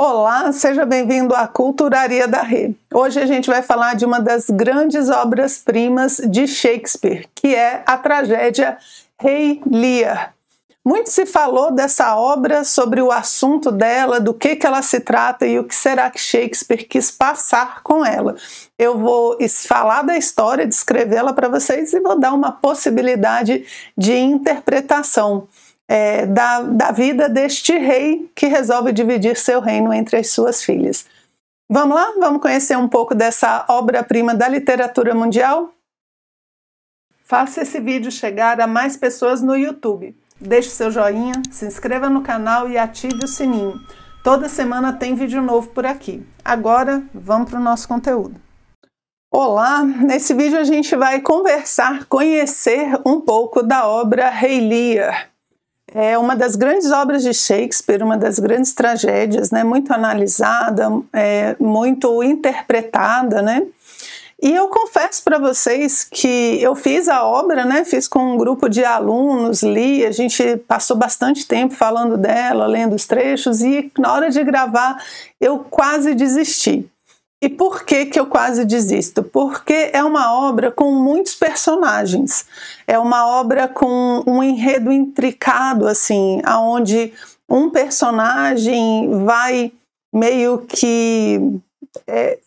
Olá, seja bem-vindo à Culturaria da Rê. Hoje a gente vai falar de uma das grandes obras-primas de Shakespeare, que é a tragédia Rei Lear. Muito se falou dessa obra, sobre o assunto dela, do que ela se trata e o que será que Shakespeare quis passar com ela. Eu vou falar da história, descrevê-la para vocês e vou dar uma possibilidade de interpretação da vida deste rei que resolve dividir seu reino entre as suas filhas. Vamos lá? Vamos conhecer um pouco dessa obra-prima da literatura mundial? Faça esse vídeo chegar a mais pessoas no YouTube. Deixe seu joinha, se inscreva no canal e ative o sininho. Toda semana tem vídeo novo por aqui. Agora, vamos para o nosso conteúdo. Olá! Nesse vídeo a gente vai conhecer um pouco da obra Rei Lear. É uma das grandes obras de Shakespeare, uma das grandes tragédias, né? Muito analisada, muito interpretada, né? E eu confesso para vocês que eu fiz a obra, né? Fiz com um grupo de alunos, li, a gente passou bastante tempo falando dela, lendo os trechos, e na hora de gravar eu quase desisti. E por que eu quase desisto? Porque é uma obra com muitos personagens, é uma obra com um enredo intricado, assim, onde um personagem vai meio que...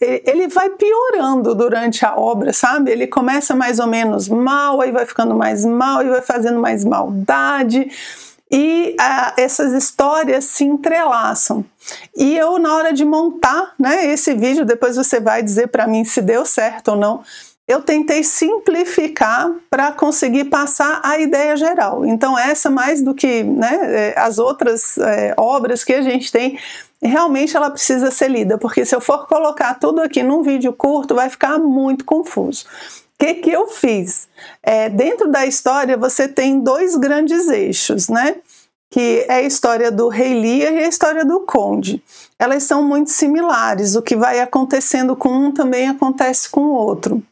ele vai piorando durante a obra, sabe? Ele começa mais ou menos mal, aí vai ficando mais mal e vai fazendo mais maldade. E essas histórias se entrelaçam. E eu, na hora de montar, né, esse vídeo, depois você vai dizer para mim se deu certo ou não, eu tentei simplificar para conseguir passar a ideia geral. Então essa, mais do que, né, as outras obras que a gente tem, realmente ela precisa ser lida, porque se eu for colocar tudo aqui num vídeo curto, vai ficar muito confuso. O que eu fiz? Dentro da história você tem dois grandes eixos, né? Que é a história do Rei Lear e a história do Conde. Elas são muito similares, o que vai acontecendo com um também acontece com o outro.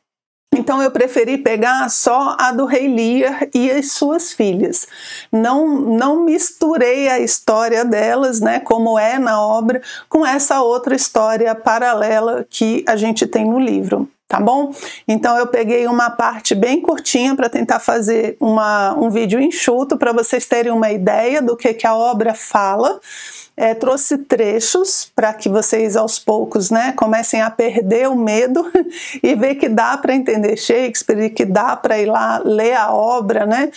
Então eu preferi pegar só a do Rei Lear e as suas filhas. Não misturei a história delas, né, como é na obra, com essa outra história paralela que a gente tem no livro. Tá bom? Então eu peguei uma parte bem curtinha para tentar fazer um vídeo enxuto para vocês terem uma ideia do que a obra fala. Trouxe trechos para que vocês aos poucos, né, comecem a perder o medo e ver que dá para entender Shakespeare e que dá para ir lá ler a obra, né,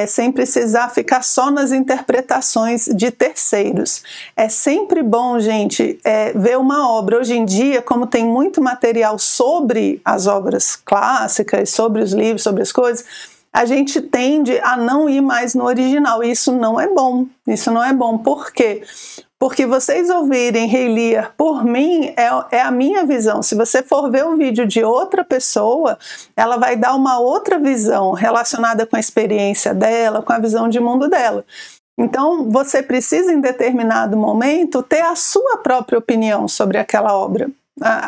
sem precisar ficar só nas interpretações de terceiros. É sempre bom, gente, ver uma obra. Hoje em dia, como tem muito material sobre as obras clássicas, sobre os livros, sobre as coisas, a gente tende a não ir mais no original, e isso não é bom. Isso não é bom. Por quê? Porque vocês ouvirem Rei Lear por mim é a minha visão. Se você for ver um vídeo de outra pessoa, ela vai dar uma outra visão relacionada com a experiência dela, com a visão de mundo dela. Então, você precisa, em determinado momento, ter a sua própria opinião sobre aquela obra.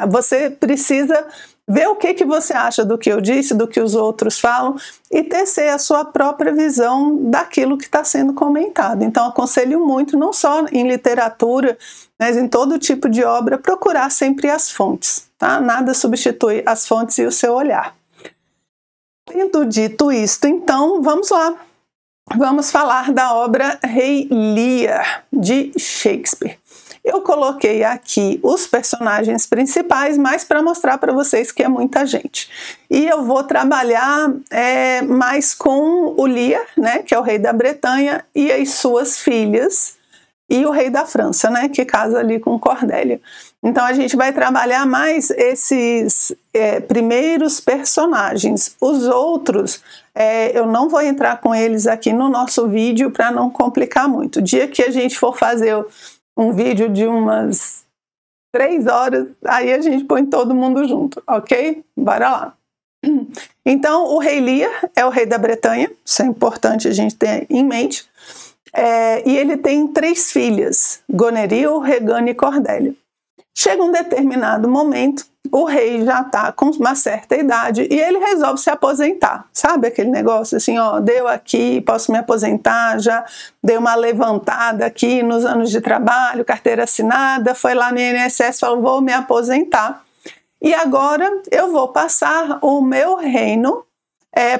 Você precisa ver o que você acha do que eu disse, do que os outros falam, e tecer a sua própria visão daquilo que está sendo comentado. Então, aconselho muito, não só em literatura, mas em todo tipo de obra, procurar sempre as fontes, tá? Nada substitui as fontes e o seu olhar. Tendo dito isto, então, vamos lá. Vamos falar da obra Rei Lear, de Shakespeare. Eu coloquei aqui os personagens principais, mas para mostrar para vocês que é muita gente. E eu vou trabalhar mais com o Lear, né, que é o rei da Bretanha, e as suas filhas, e o rei da França, né, que casa ali com Cordélia. Então a gente vai trabalhar mais esses primeiros personagens. Os outros, eu não vou entrar com eles aqui no nosso vídeo para não complicar muito. O dia que a gente for fazer um vídeo de umas 3 horas, aí a gente põe todo mundo junto, ok? Bora lá. Então, o Rei Lear é o rei da Bretanha, isso é importante a gente ter em mente, e ele tem 3 filhas, Goneril, Regana e Cordélia. Chega um determinado momento, o rei já está com uma certa idade e ele resolve se aposentar. Sabe aquele negócio assim, ó, deu aqui, posso me aposentar, já dei uma levantada aqui nos anos de trabalho, carteira assinada, foi lá no INSS, falou, vou me aposentar. E agora eu vou passar o meu reino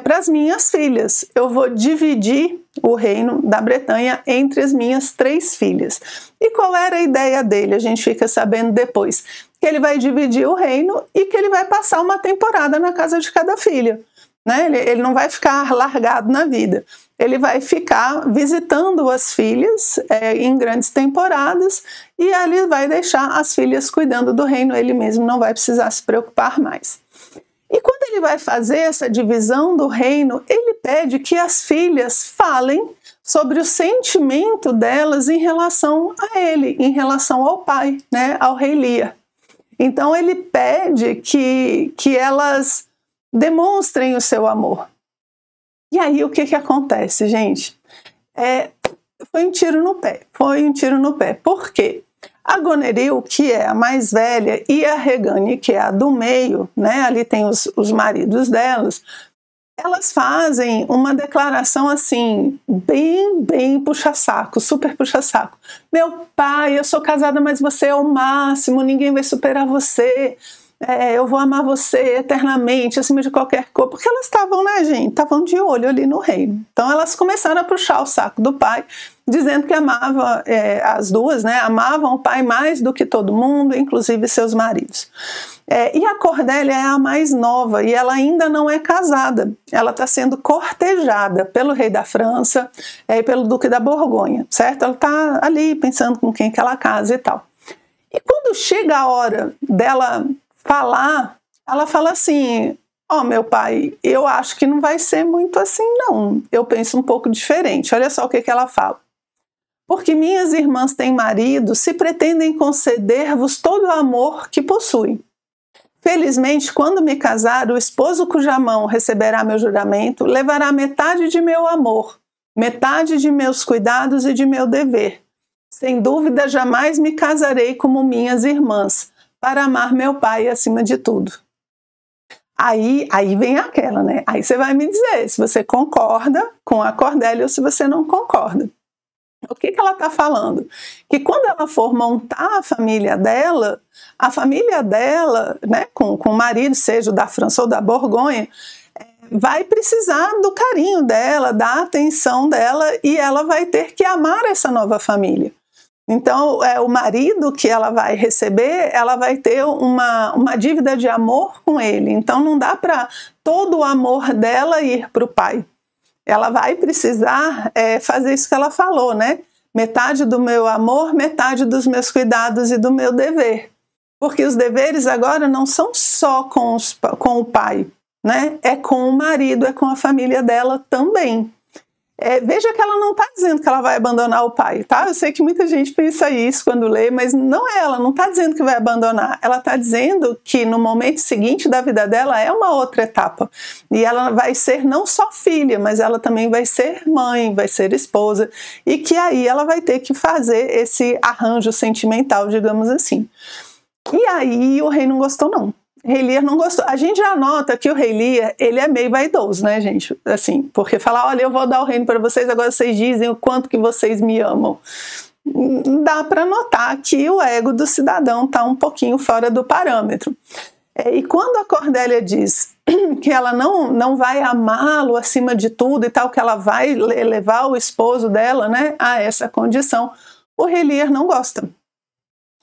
para as minhas filhas. Eu vou dividir o reino da Bretanha entre as minhas 3 filhas. E qual era a ideia dele? A gente fica sabendo depois. Que ele vai dividir o reino e que ele vai passar uma temporada na casa de cada filha. Né? Ele não vai ficar largado na vida. Ele vai ficar visitando as filhas em grandes temporadas e ali vai deixar as filhas cuidando do reino. Ele mesmo não vai precisar se preocupar mais. E quando ele vai fazer essa divisão do reino, ele pede que as filhas falem sobre o sentimento delas em relação a ele, em relação ao pai, né, ao rei Lear. Então ele pede que elas demonstrem o seu amor. E aí o que acontece, gente? Foi um tiro no pé, Por quê? A Goneril, que é a mais velha, e a Regane, que é a do meio, né? Ali tem os maridos delas, elas fazem uma declaração assim, bem puxa-saco, super puxa-saco. Meu pai, eu sou casada, mas você é o máximo, ninguém vai superar você. Eu vou amar você eternamente, acima de qualquer coisa. Porque elas estavam, né, gente? Estavam de olho ali no reino. Então elas começaram a puxar o saco do pai, dizendo que amava, as duas, né? Amavam o pai mais do que todo mundo, inclusive seus maridos. E a Cordélia é a mais nova e ela ainda não é casada. Ela está sendo cortejada pelo rei da França e pelo duque da Borgonha, certo? Ela está ali pensando com quem que ela casa e tal. E quando chega a hora dela falar, ela fala assim, meu pai, eu acho que não vai ser muito assim não, eu penso um pouco diferente. Olha só o que ela fala. Porque minhas irmãs têm marido, se pretendem conceder-vos todo o amor que possuem. Felizmente, quando me casar, o esposo cuja mão receberá meu juramento, levará metade de meu amor, metade de meus cuidados e de meu dever. Sem dúvida, jamais me casarei como minhas irmãs, para amar meu pai acima de tudo. Aí vem aquela, né? Aí você vai me dizer se você concorda com a Cordélia ou se você não concorda. O que ela está falando? Que quando ela for montar a família dela, né, com o marido, seja o da França ou da Borgonha, vai precisar do carinho dela, da atenção dela, e ela vai ter que amar essa nova família. Então, o marido que ela vai receber, ela vai ter uma dívida de amor com ele. Então, não dá para todo o amor dela ir para o pai. Ela vai precisar fazer isso que ela falou, né? Metade do meu amor, metade dos meus cuidados e do meu dever. Porque os deveres agora não são só com o pai, né? É com o marido, é com a família dela também. Veja que ela não está dizendo que ela vai abandonar o pai, tá? Eu sei que muita gente pensa isso quando lê, mas não é, ela não está dizendo que vai abandonar. Ela está dizendo que no momento seguinte da vida dela é uma outra etapa. E ela vai ser não só filha, mas ela também vai ser mãe, vai ser esposa. E que aí ela vai ter que fazer esse arranjo sentimental, digamos assim. E aí o rei não gostou, não. Rei Lear não gostou. A gente já nota que o rei Lear, ele é meio vaidoso, né, gente? Assim, porque falar, olha, eu vou dar o reino para vocês, agora vocês dizem o quanto que vocês me amam. Dá para notar que o ego do cidadão está um pouquinho fora do parâmetro. E quando a Cordélia diz que ela não vai amá-lo acima de tudo e tal, que ela vai levar o esposo dela, né, a essa condição, o rei Lear não gosta. O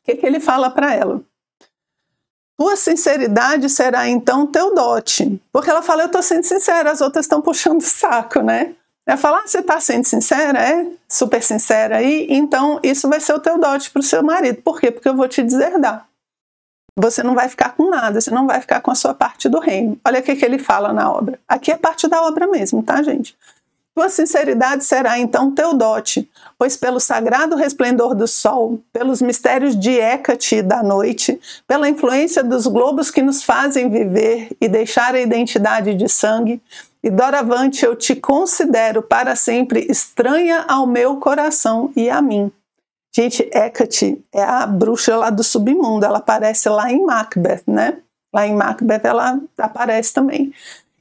que ele fala para ela? Tua sinceridade será então teu dote. Porque ela fala, eu estou sendo sincera, as outras estão puxando o saco, né? Ela fala, você está sendo sincera? Super sincera aí? Então isso vai ser o teu dote para o seu marido. Por quê? Porque eu vou te deserdar. Você não vai ficar com nada, você não vai ficar com a sua parte do reino. Olha o que ele fala na obra. Aqui é parte da obra mesmo, tá, gente? Tua sinceridade será então teu dote, pois pelo sagrado resplendor do sol, pelos mistérios de Hécate da noite, pela influência dos globos que nos fazem viver e deixar a identidade de sangue, e doravante eu te considero para sempre estranha ao meu coração e a mim. Gente, Hecate é a bruxa lá do submundo, ela aparece lá em Macbeth, né? Lá em Macbeth ela aparece também.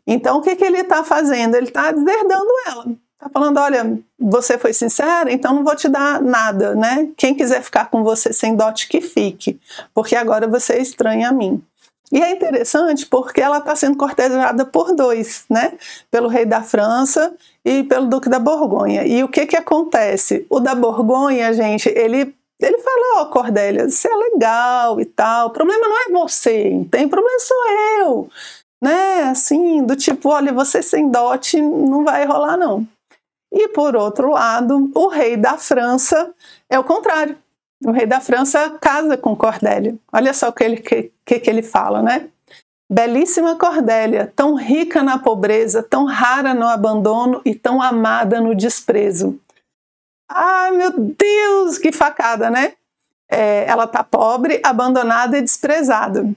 Então o que ele está fazendo? Ele está deserdando ela. Está falando, olha, você foi sincera, então não vou te dar nada, né? Quem quiser ficar com você sem dote, que fique, porque agora você é estranha a mim. E é interessante porque ela está sendo cortejada por dois, né? Pelo rei da França e pelo duque da Borgonha. E o que acontece? O da Borgonha, gente, ele fala, ó, Cordélia, você é legal e tal, o problema não é você, tem problema sou eu, né? Assim, do tipo, olha, você sem dote não vai rolar não. E por outro lado, o rei da França é o contrário. O rei da França casa com Cordélia. Olha só o que ele fala, né? Belíssima Cordélia, tão rica na pobreza, tão rara no abandono e tão amada no desprezo. Ai, meu Deus, que facada, né? Ela tá pobre, abandonada e desprezada.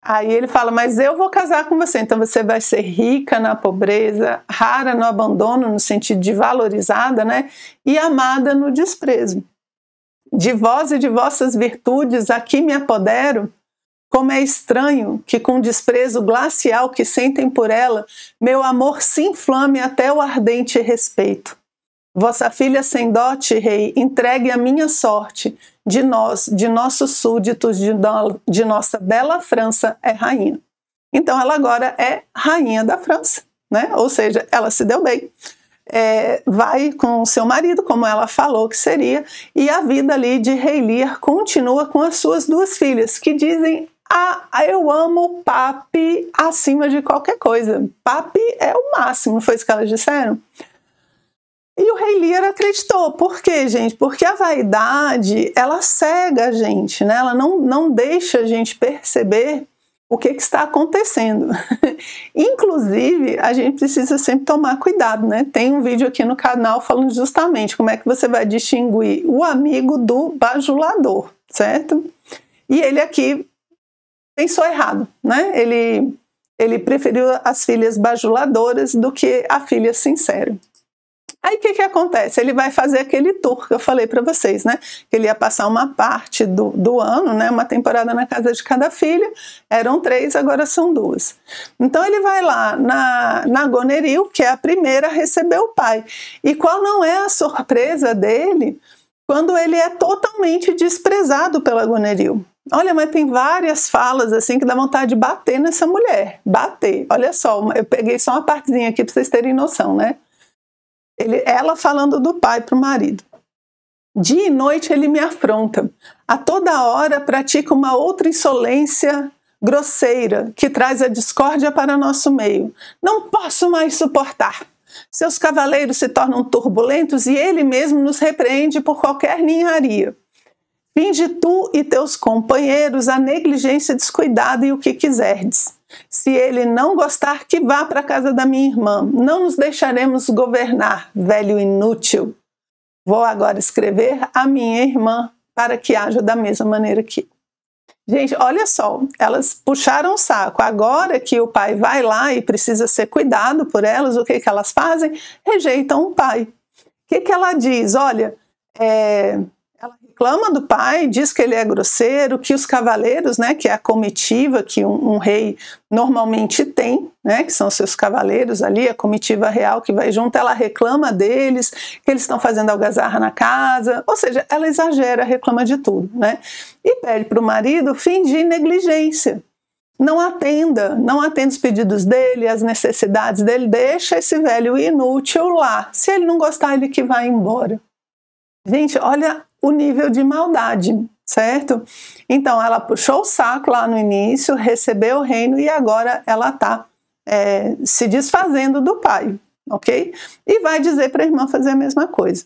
Aí ele fala, mas eu vou casar com você, então você vai ser rica na pobreza, rara no abandono, no sentido de valorizada, né? E amada no desprezo. De vós e de vossas virtudes aqui me apodero, como é estranho que com desprezo glacial que sentem por ela, meu amor se inflame até o ardente respeito. Vossa filha sem dote, rei, entregue a minha sorte, de nós, de nossos súditos, de nossa bela França, é rainha. Então ela agora é rainha da França, né? Ou seja, ela se deu bem. Vai com o seu marido, como ela falou que seria, e a vida ali de Rei Lear continua com as suas duas filhas, que dizem, eu amo Papi acima de qualquer coisa. Papi é o máximo, não foi isso que elas disseram? E o Rei Lear acreditou. Por quê, gente? Porque a vaidade, ela cega a gente, né? Ela não deixa a gente perceber o que está acontecendo. Inclusive, a gente precisa sempre tomar cuidado, né? Tem um vídeo aqui no canal falando justamente como é que você vai distinguir o amigo do bajulador, certo? E ele aqui pensou errado, né? Ele preferiu as filhas bajuladoras do que a filha sincera. Aí o que acontece? Ele vai fazer aquele tour que eu falei para vocês, né? Que ele ia passar uma parte do ano, né? Uma temporada na casa de cada filha. Eram 3, agora são 2. Então ele vai lá na Goneril, que é a primeira a receber o pai. E qual não é a surpresa dele quando ele é totalmente desprezado pela Goneril? Olha, mas tem várias falas assim que dá vontade de bater nessa mulher. Bater. Olha só, eu peguei só uma partezinha aqui para vocês terem noção, né? Ela falando do pai para o marido. Dia e noite ele me afronta. A toda hora pratica uma outra insolência grosseira que traz a discórdia para nosso meio. Não posso mais suportar. Seus cavaleiros se tornam turbulentos e ele mesmo nos repreende por qualquer ninharia. Finge tu e teus companheiros a negligência descuidada e o que quiserdes. Se ele não gostar, que vá para a casa da minha irmã. Não nos deixaremos governar, velho inútil. Vou agora escrever a minha irmã para que haja da mesma maneira que eu. Gente, olha só, elas puxaram o saco. Agora que o pai vai lá e precisa ser cuidado por elas, o que elas fazem? Rejeitam o pai. O que ela diz? Olha, ela reclama do pai, diz que ele é grosseiro, que os cavaleiros, né, que é a comitiva que um rei normalmente tem, né, que são seus cavaleiros ali, a comitiva real que vai junto, ela reclama deles, que eles estão fazendo algazarra na casa, ou seja, ela exagera, reclama de tudo, né, e pede para o marido fingir negligência. Não atenda os pedidos dele, as necessidades dele, deixa esse velho inútil lá. Se ele não gostar, ele que vai embora. Gente, olha o nível de maldade, certo? Então, ela puxou o saco lá no início, recebeu o reino e agora ela está se desfazendo do pai, ok? E vai dizer para a irmã fazer a mesma coisa.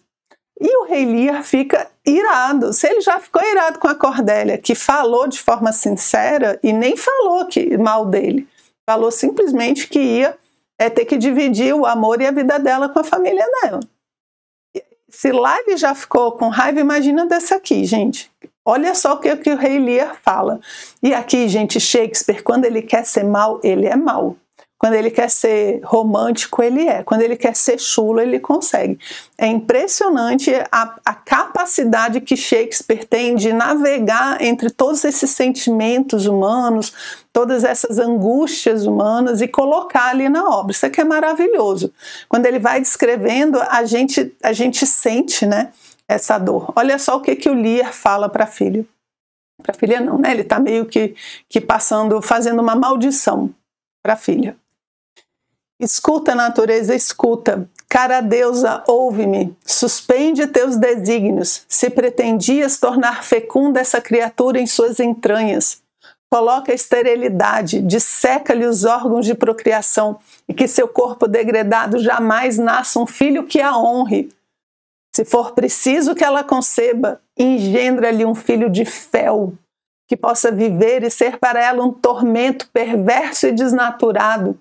E o Rei Lear fica irado. Se ele já ficou irado com a Cordélia, que falou de forma sincera e nem falou mal dele, falou simplesmente que ia ter que dividir o amor e a vida dela com a família dela. Se lá ele já ficou com raiva, imagina dessa aqui, gente. Olha só o que o Rei Lear fala. E aqui, gente, Shakespeare, quando ele quer ser mal, ele é mal. Quando ele quer ser romântico, ele é. Quando ele quer ser chulo, ele consegue. É impressionante a capacidade que Shakespeare tem de navegar entre todos esses sentimentos humanos, todas essas angústias humanas e colocar ali na obra. Isso aqui é maravilhoso. Quando ele vai descrevendo, a gente sente, né, essa dor. Olha só o que o Lear fala para a filha. Para a filha não, né? Ele está meio que fazendo uma maldição para a filha. Escuta, natureza, escuta. Cara deusa, ouve-me. Suspende teus desígnios. Se pretendias tornar fecunda essa criatura em suas entranhas, coloca a esterilidade, disseca-lhe os órgãos de procriação e que seu corpo degradado jamais nasça um filho que a honre. Se for preciso que ela conceba, engendra-lhe um filho de fel, que possa viver e ser para ela um tormento perverso e desnaturado.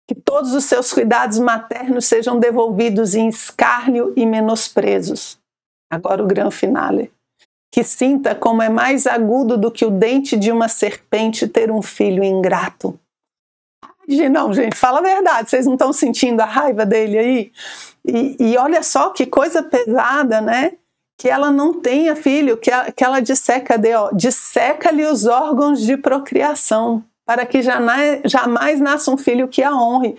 Que todos os seus cuidados maternos sejam devolvidos em escárnio e menosprezos. Agora o grande finale. Que sinta como é mais agudo do que o dente de uma serpente ter um filho ingrato. Não, gente, fala a verdade, vocês não estão sentindo a raiva dele aí? E olha só que coisa pesada, né? Que ela não tenha filho, que ela disseca-lhe os órgãos de procriação, para que jamais nasça um filho que a honre.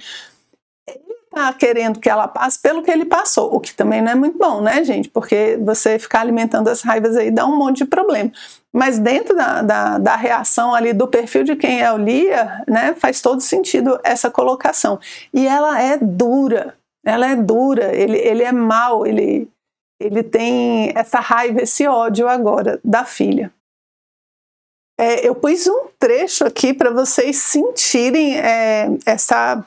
Ele está querendo que ela passe pelo que ele passou, o que também não é muito bom, né, gente? Porque você ficar alimentando as raivas aí dá um monte de problema. Mas dentro da reação ali do perfil de quem é o Lear, né, faz todo sentido essa colocação. E ela é dura, ele é mau, ele tem essa raiva, esse ódio agora da filha. Eu pus um trecho aqui para vocês sentirem essa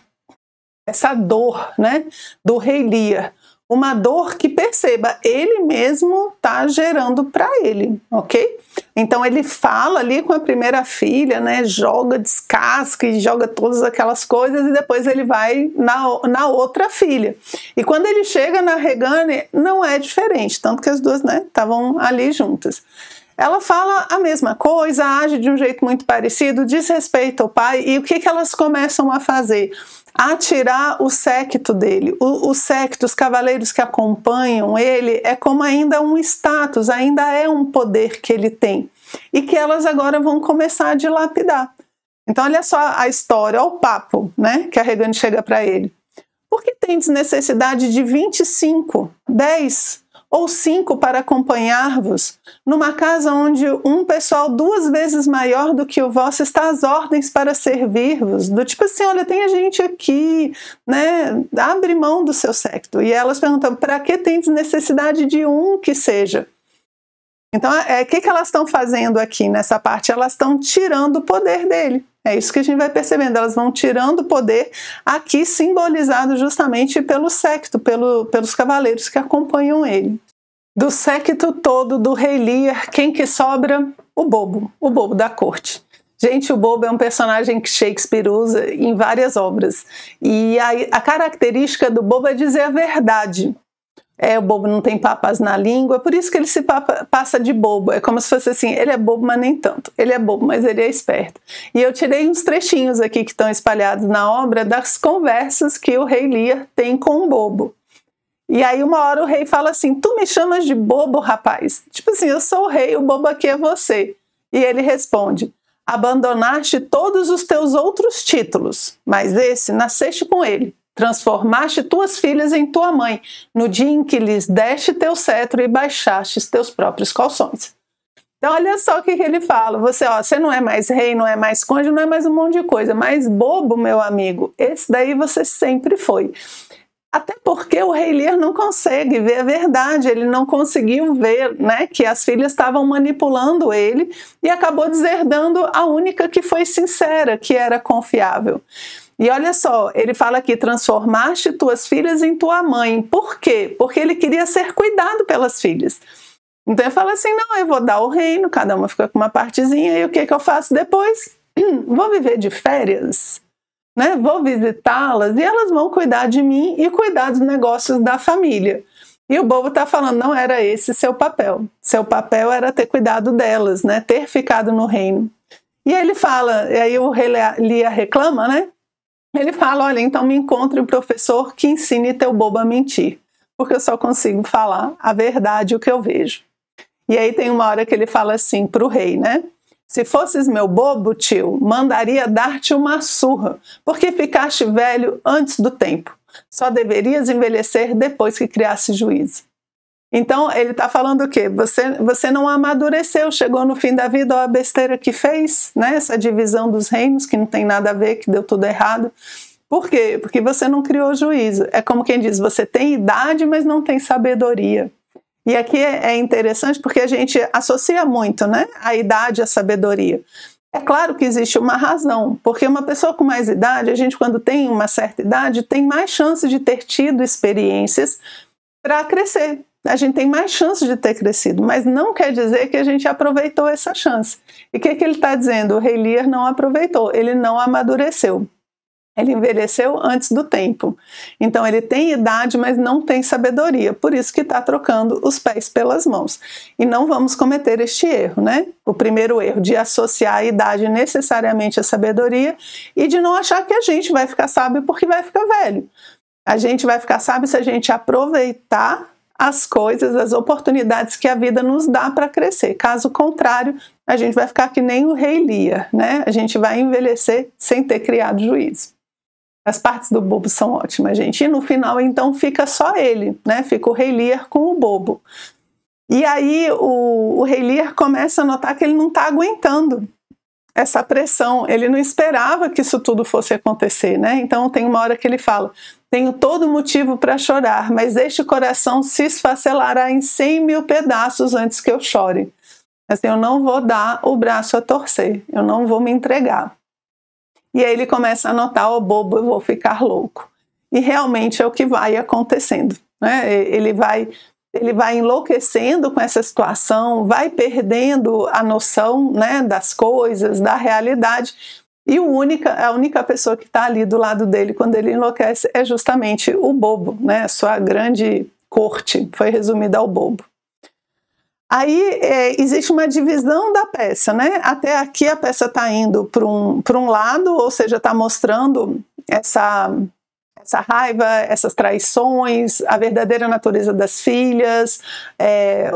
dor, né, do rei Lear. Uma dor que, perceba, ele mesmo está gerando para ele, ok? Então ele fala ali com a primeira filha, né, joga, descasca e joga todas aquelas coisas e depois ele vai na outra filha. E quando ele chega na Regane, não é diferente, tanto que as duas, né, estavam ali juntas. Ela fala a mesma coisa, age de um jeito muito parecido, diz respeito ao pai, e o que elas começam a fazer? A tirar o séquito dele. O séquito, os cavaleiros que acompanham ele, é como ainda um status, ainda é um poder que ele tem, e que elas agora vão começar a dilapidar. Então olha só a história, olha o papo, né, que a Regane chega para ele. Por que tendes necessidade de 25, 10 ou 5 para acompanhar-vos, numa casa onde um pessoal 2 vezes maior do que o vosso está às ordens para servir-vos? Do tipo assim, olha, tem a gente aqui, né? Abre mão do seu séquito. E elas perguntam, para que tens necessidade de um que seja? Então, o que elas estão fazendo aqui nessa parte? Elas estão tirando o poder dele. É isso que a gente vai percebendo, elas vão tirando o poder, aqui simbolizado justamente pelo séquito, pelos cavaleiros que acompanham ele. Do séquito todo do rei Lear, quem que sobra? O bobo da corte. Gente, o bobo é um personagem que Shakespeare usa em várias obras. E a característica do bobo é dizer a verdade. O bobo não tem papas na língua, por isso que ele se passa de bobo. É como se fosse assim, ele é bobo, mas nem tanto. Ele é bobo, mas ele é esperto. E eu tirei uns trechinhos aqui que estão espalhados na obra das conversas que o rei Lear tem com o bobo. E aí uma hora o rei fala assim, tu me chamas de bobo, rapaz? Tipo assim, eu sou o rei, o bobo aqui é você. E ele responde, abandonaste todos os teus outros títulos, mas esse nasceste com ele. Transformaste tuas filhas em tua mãe, no dia em que lhes deste teu cetro e baixaste teus próprios calções. Então olha só o que ele fala, você não é mais rei, não é mais conde, não é mais um monte de coisa, mas bobo, meu amigo, esse daí você sempre foi. Até porque o rei Lear não consegue ver a verdade, ele não conseguiu ver, né, que as filhas estavam manipulando ele e acabou deserdando a única que foi sincera, que era confiável. E olha só, ele fala aqui, transformaste tuas filhas em tua mãe. Por quê? Porque ele queria ser cuidado pelas filhas. Então ele fala assim, não, eu vou dar o reino, cada uma fica com uma partezinha, e o que eu faço depois? Vou viver de férias, né? Vou visitá-las e elas vão cuidar de mim e cuidar dos negócios da família. E o bobo está falando, não era esse seu papel. Seu papel era ter cuidado delas, né? Ter ficado no reino. E ele fala, e aí o rei Lear reclama, né? Ele fala, olha, então me encontre um professor que ensine teu bobo a mentir, porque eu só consigo falar a verdade, o que eu vejo. E aí tem uma hora que ele fala assim para o rei, né? Se fosses meu bobo, tio, mandaria dar-te uma surra, porque ficaste velho antes do tempo. Só deverias envelhecer depois que criasse juízo. Então, ele está falando o quê? Você não amadureceu, chegou no fim da vida, olha a besteira que fez, né? Essa divisão dos reinos, que não tem nada a ver, que deu tudo errado. Por quê? Porque você não criou juízo. É como quem diz, você tem idade, mas não tem sabedoria. E aqui é interessante porque a gente associa muito, né, a idade à sabedoria. É claro que existe uma razão, porque uma pessoa com mais idade, a gente quando tem uma certa idade, tem mais chance de ter tido experiências para crescer. A gente tem mais chance de ter crescido, mas não quer dizer que a gente aproveitou essa chance. E o que ele está dizendo? O rei Lear não aproveitou, ele não amadureceu. Ele envelheceu antes do tempo. Então ele tem idade, mas não tem sabedoria. Por isso que está trocando os pés pelas mãos. E não vamos cometer este erro, né? O primeiro erro de associar a idade necessariamente à sabedoria e de não achar que a gente vai ficar sábio porque vai ficar velho. A gente vai ficar sábio se a gente aproveitar as coisas, as oportunidades que a vida nos dá para crescer. Caso contrário, a gente vai ficar que nem o rei Lear, né? A gente vai envelhecer sem ter criado juízo. As partes do bobo são ótimas, gente. E no final, então, fica só ele, né? Fica o rei Lear com o bobo. E aí o rei Lear começa a notar que ele não está aguentando essa pressão. Ele não esperava que isso tudo fosse acontecer, né? Então tem uma hora que ele fala, tenho todo motivo para chorar, mas este coração se esfacelará em 100.000 pedaços antes que eu chore. Assim, eu não vou dar o braço a torcer, eu não vou me entregar. E aí ele começa a notar, ô bobo, eu vou ficar louco. E realmente é o que vai acontecendo, né? Ele vai enlouquecendo com essa situação, vai perdendo a noção, né, das coisas, da realidade. E a única pessoa que está ali do lado dele quando ele enlouquece é justamente o bobo, né? A sua grande corte foi resumida ao bobo. Aí existe uma divisão da peça, né? Até aqui a peça está indo para um lado, ou seja, está mostrando essa raiva, essas traições, a verdadeira natureza das filhas,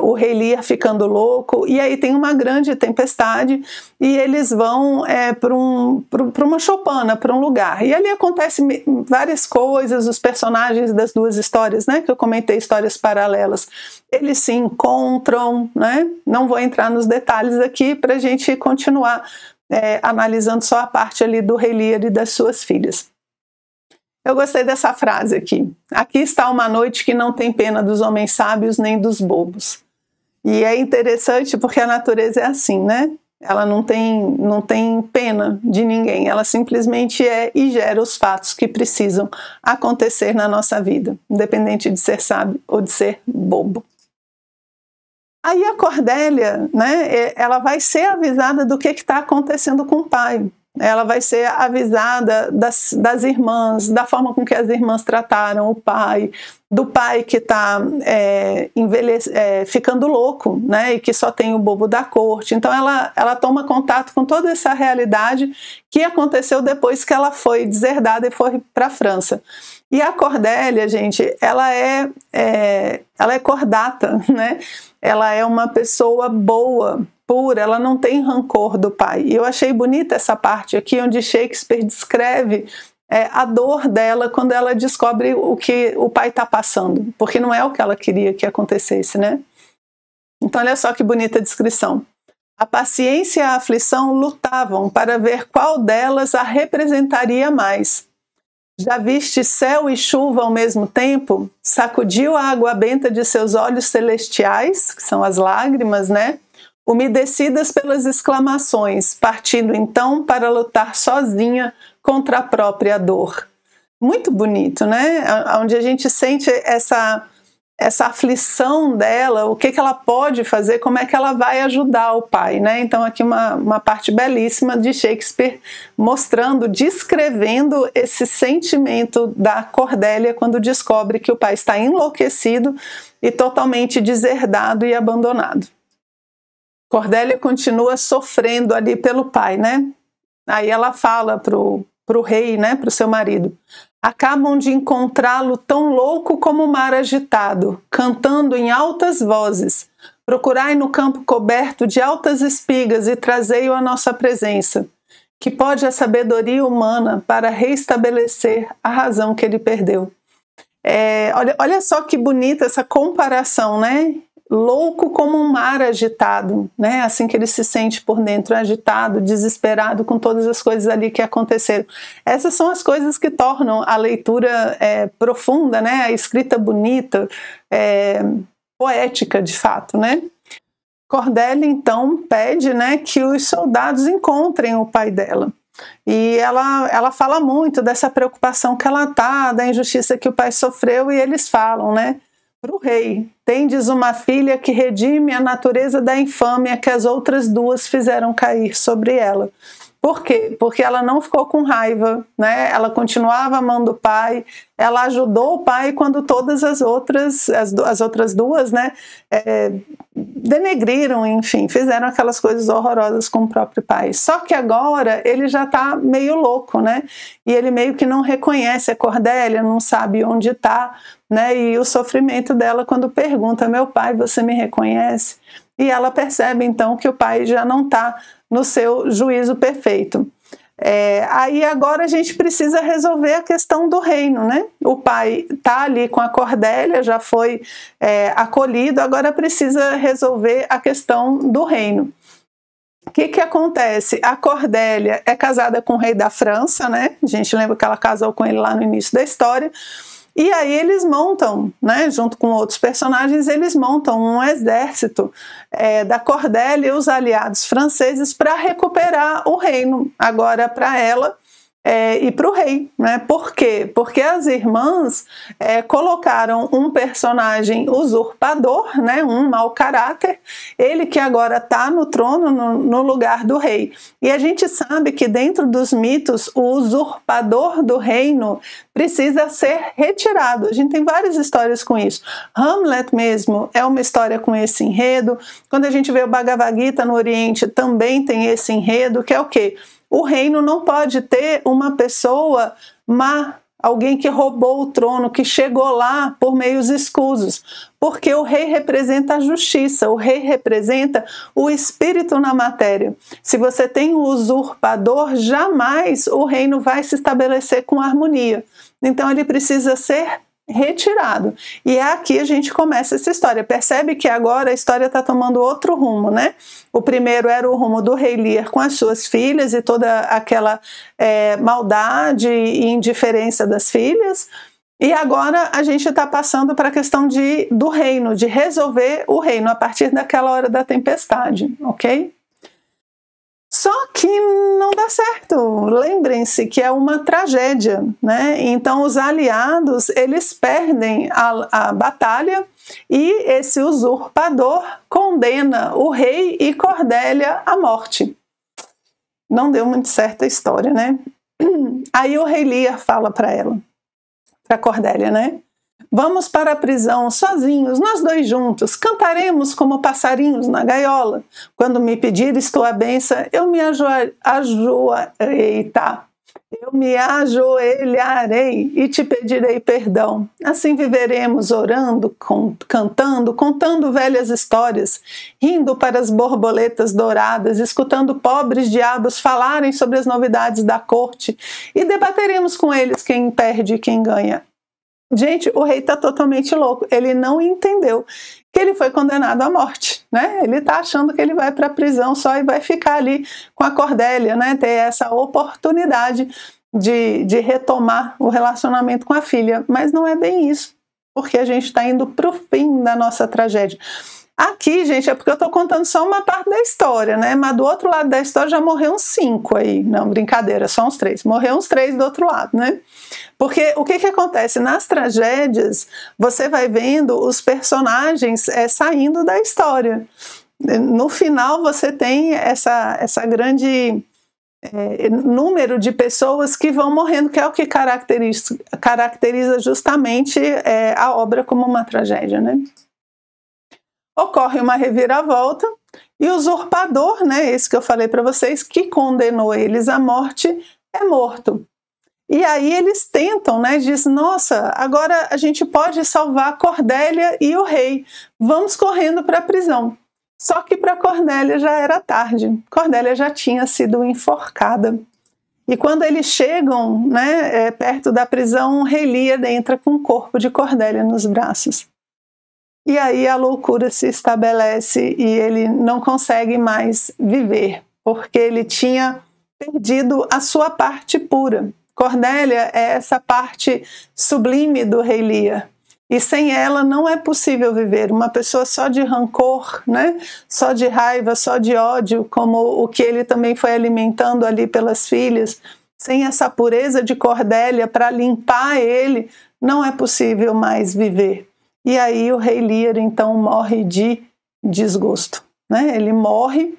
o rei Lear ficando louco, e aí tem uma grande tempestade e eles vão para uma choupana, para um lugar. E ali acontecem várias coisas, os personagens das duas histórias, né, que eu comentei, histórias paralelas, eles se encontram, né? Não vou entrar nos detalhes aqui para a gente continuar analisando só a parte ali do rei Lear e das suas filhas. Eu gostei dessa frase aqui. Aqui está uma noite que não tem pena dos homens sábios nem dos bobos. E é interessante porque a natureza é assim, né? Ela não tem pena de ninguém. Ela simplesmente e gera os fatos que precisam acontecer na nossa vida, independente de ser sábio ou de ser bobo. Aí a Cordélia, né, ela vai ser avisada do que está acontecendo com o pai. Ela vai ser avisada das irmãs, da forma com que as irmãs trataram o pai, do pai que está ficando louco, né, e que só tem o bobo da corte. Então ela toma contato com toda essa realidade que aconteceu depois que ela foi deserdada e foi para a França. E a Cordélia, gente, ela é cordata, né? Ela é uma pessoa boa, pura, ela não tem rancor do pai. E eu achei bonita essa parte aqui onde Shakespeare descreve a dor dela quando ela descobre o que o pai está passando, porque não é o que ela queria que acontecesse, né? Então olha só que bonita descrição. A paciência e a aflição lutavam para ver qual delas a representaria mais. Já viste céu e chuva ao mesmo tempo? Sacudiu a água benta de seus olhos celestiais, que são as lágrimas, né? Umedecidas pelas exclamações, partindo então para lutar sozinha contra a própria dor. Muito bonito, né? Onde a gente sente essa aflição dela, o que ela pode fazer, como é que ela vai ajudar o pai, né? Então aqui uma parte belíssima de Shakespeare mostrando, descrevendo esse sentimento da Cordélia quando descobre que o pai está enlouquecido e totalmente deserdado e abandonado. Cordélia continua sofrendo ali pelo pai, né? Aí ela fala pro o rei, né, para o seu marido. Acabam de encontrá-lo tão louco como o mar agitado, cantando em altas vozes. Procurai no campo coberto de altas espigas e trazei-o à nossa presença. Que pode a sabedoria humana para reestabelecer a razão que ele perdeu. Olha só que bonita essa comparação, né? Louco como um mar agitado, né? Assim que ele se sente por dentro, agitado, desesperado com todas as coisas ali que aconteceram. Essas são as coisas que tornam a leitura profunda, né? A escrita bonita, poética de fato, né? Cordélia então pede, né, que os soldados encontrem o pai dela. E ela fala muito dessa preocupação que ela tá, da injustiça que o pai sofreu, e eles falam, né, para o rei: tendes uma filha que redime a natureza da infâmia que as outras duas fizeram cair sobre ela. Por quê? Porque ela não ficou com raiva, né? Ela continuava amando o pai, ela ajudou o pai quando todas as outras duas, né, denegriram, enfim, fizeram aquelas coisas horrorosas com o próprio pai. Só que agora ele já está meio louco, né? E ele meio que não reconhece a Cordélia, não sabe onde está, né? E o sofrimento dela quando pergunta: meu pai, você me reconhece? E ela percebe então que o pai já não está no seu juízo perfeito. Aí agora a gente precisa resolver a questão do reino, né? O pai está ali com a Cordélia, já foi acolhido, agora precisa resolver a questão do reino. O que acontece? A Cordélia é casada com o rei da França, né? A gente lembra que ela casou com ele lá no início da história. E aí eles montam, né, junto com outros personagens, eles montam um exército da Cordélia e os aliados franceses para recuperar o reino, agora para ela e para o rei, né? Por quê? Porque as irmãs colocaram um personagem usurpador, né? Um mau caráter, ele que agora está no trono, no lugar do rei. E a gente sabe que dentro dos mitos, o usurpador do reino precisa ser retirado. A gente tem várias histórias com isso. Hamlet mesmo é uma história com esse enredo. Quando a gente vê o Bhagavad Gita no Oriente, também tem esse enredo, que é o quê? O reino não pode ter uma pessoa má, alguém que roubou o trono, que chegou lá por meios escusos, porque o rei representa a justiça, o rei representa o espírito na matéria. Se você tem um usurpador, jamais o reino vai se estabelecer com harmonia. Então ele precisa ser retirado. E aqui a gente começa essa história. Percebe que agora a história está tomando outro rumo, né? O primeiro era o rumo do rei Lear com as suas filhas e toda aquela maldade e indiferença das filhas. E agora a gente está passando para a questão do reino, de resolver o reino a partir daquela hora da tempestade, ok? Só que não dá certo. Lembrem-se que é uma tragédia, né? Então os aliados, eles perdem a batalha e esse usurpador condena o rei e Cordélia à morte. Não deu muito certo a história, né? Aí o rei Lear fala para ela, para Cordélia, né? Vamos para a prisão sozinhos, nós dois juntos, cantaremos como passarinhos na gaiola. Quando me pedires tua bênção, eu me ajoelharei e te pedirei perdão. Assim viveremos orando, cantando, contando velhas histórias, rindo para as borboletas douradas, escutando pobres diabos falarem sobre as novidades da corte e debateremos com eles quem perde e quem ganha. Gente, o rei está totalmente louco. Ele não entendeu que ele foi condenado à morte, né? Ele está achando que ele vai para a prisão só e vai ficar ali com a Cordélia, né? Ter essa oportunidade de retomar o relacionamento com a filha. Mas não é bem isso, porque a gente está indo para o fim da nossa tragédia. Aqui, gente, é porque eu estou contando só uma parte da história, né? Mas do outro lado da história já morreu uns 5 aí. Não, brincadeira, só uns 3. Morreu uns 3 do outro lado, né? Porque o que acontece? Nas tragédias, você vai vendo os personagens saindo da história. No final, você tem essa grande número de pessoas que vão morrendo, que é o que caracteriza justamente a obra como uma tragédia, né? Ocorre uma reviravolta e o usurpador, né, esse que eu falei para vocês, que condenou eles à morte, é morto. E aí eles tentam, né? Diz, nossa, agora a gente pode salvar Cordélia e o rei. Vamos correndo para a prisão. Só que para Cordélia já era tarde. Cordélia já tinha sido enforcada. E quando eles chegam, né, perto da prisão, o rei Lear entra com o corpo de Cordélia nos braços. E aí a loucura se estabelece e ele não consegue mais viver, porque ele tinha perdido a sua parte pura. Cordélia é essa parte sublime do rei Lear. E sem ela não é possível viver. Uma pessoa só de rancor, né? Só de raiva, só de ódio, como o que ele também foi alimentando ali pelas filhas, sem essa pureza de Cordélia para limpar ele, não é possível mais viver. E aí o rei Lear então morre de desgosto, né? Ele morre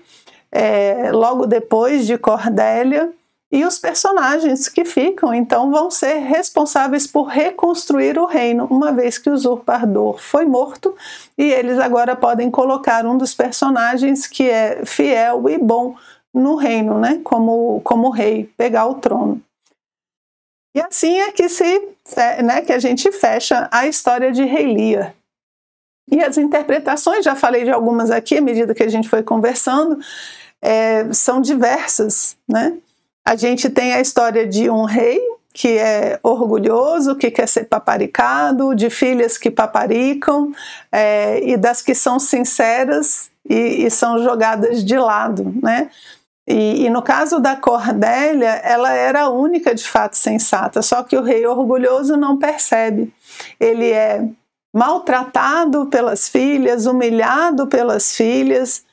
logo depois de Cordélia. E os personagens que ficam, então, vão ser responsáveis por reconstruir o reino, uma vez que o usurpador foi morto, e eles agora podem colocar um dos personagens que é fiel e bom no reino, né, como rei, pegar o trono. E assim é que, que a gente fecha a história de rei Lear. E as interpretações, já falei de algumas aqui, à medida que a gente foi conversando, são diversas, né? A gente tem a história de um rei que é orgulhoso, que quer ser paparicado, de filhas que paparicam, e das que são sinceras e são jogadas de lado, né? E no caso da Cordélia, ela era a única de fato sensata, só que o rei orgulhoso não percebe. Ele é maltratado pelas filhas, humilhado pelas filhas,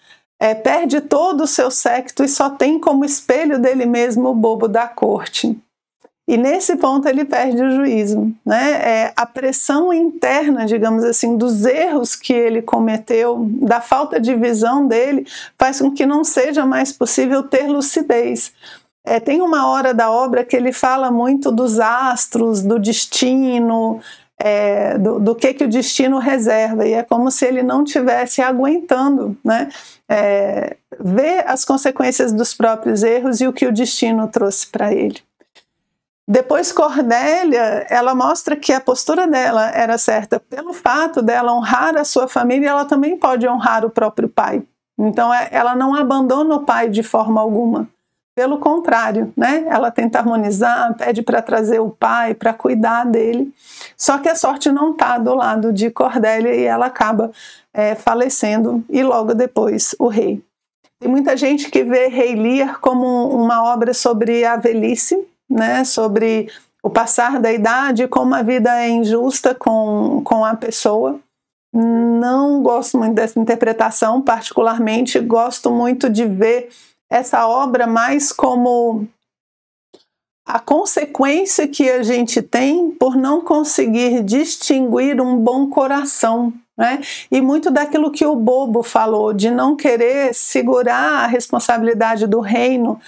perde todo o seu séquito e só tem como espelho dele mesmo o bobo da corte. E nesse ponto ele perde o juízo, né? A pressão interna, digamos assim, dos erros que ele cometeu, da falta de visão dele, faz com que não seja mais possível ter lucidez. Tem uma hora da obra que ele fala muito dos astros, do destino, do que o destino reserva, e é como se ele não estivesse aguentando, né, ver as consequências dos próprios erros e o que o destino trouxe para ele. Depois Cordélia, ela mostra que a postura dela era certa pelo fato dela honrar a sua família, ela também pode honrar o próprio pai. Então ela não abandona o pai de forma alguma. Pelo contrário, né? Ela tenta harmonizar, pede para trazer o pai, para cuidar dele. Só que a sorte não está do lado de Cordélia e ela acaba falecendo, e logo depois o rei. Tem muita gente que vê Rei Lear como uma obra sobre a velhice, né? Sobre o passar da idade, como a vida é injusta com a pessoa. Não gosto muito dessa interpretação, particularmente gosto muito de ver essa obra mais como a consequência que a gente tem por não conseguir distinguir um bom coração, né? E muito daquilo que o Bobo falou, de não querer segurar a responsabilidade do reino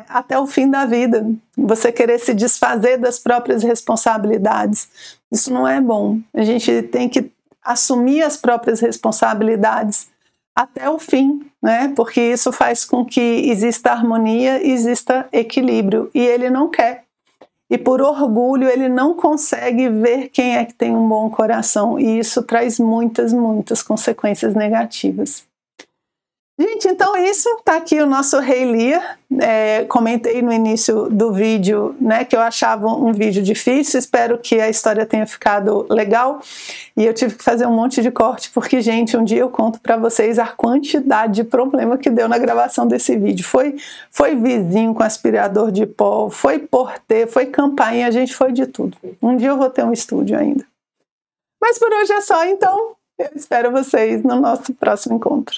até o fim da vida, você querer se desfazer das próprias responsabilidades. Isso não é bom. A gente tem que assumir as próprias responsabilidades até o fim, né? Porque isso faz com que exista harmonia e exista equilíbrio, e ele não quer. E por orgulho ele não consegue ver quem é que tem um bom coração, e isso traz muitas consequências negativas. Gente, então isso, tá aqui o nosso Rei Lear. Comentei no início do vídeo, né, que eu achava um vídeo difícil, espero que a história tenha ficado legal, e eu tive que fazer um monte de corte, porque, gente, um dia eu conto para vocês a quantidade de problema que deu na gravação desse vídeo. Foi vizinho com aspirador de pó, foi porteiro, foi campainha, a gente foi de tudo. Um dia eu vou ter um estúdio ainda. Mas por hoje é só, então eu espero vocês no nosso próximo encontro.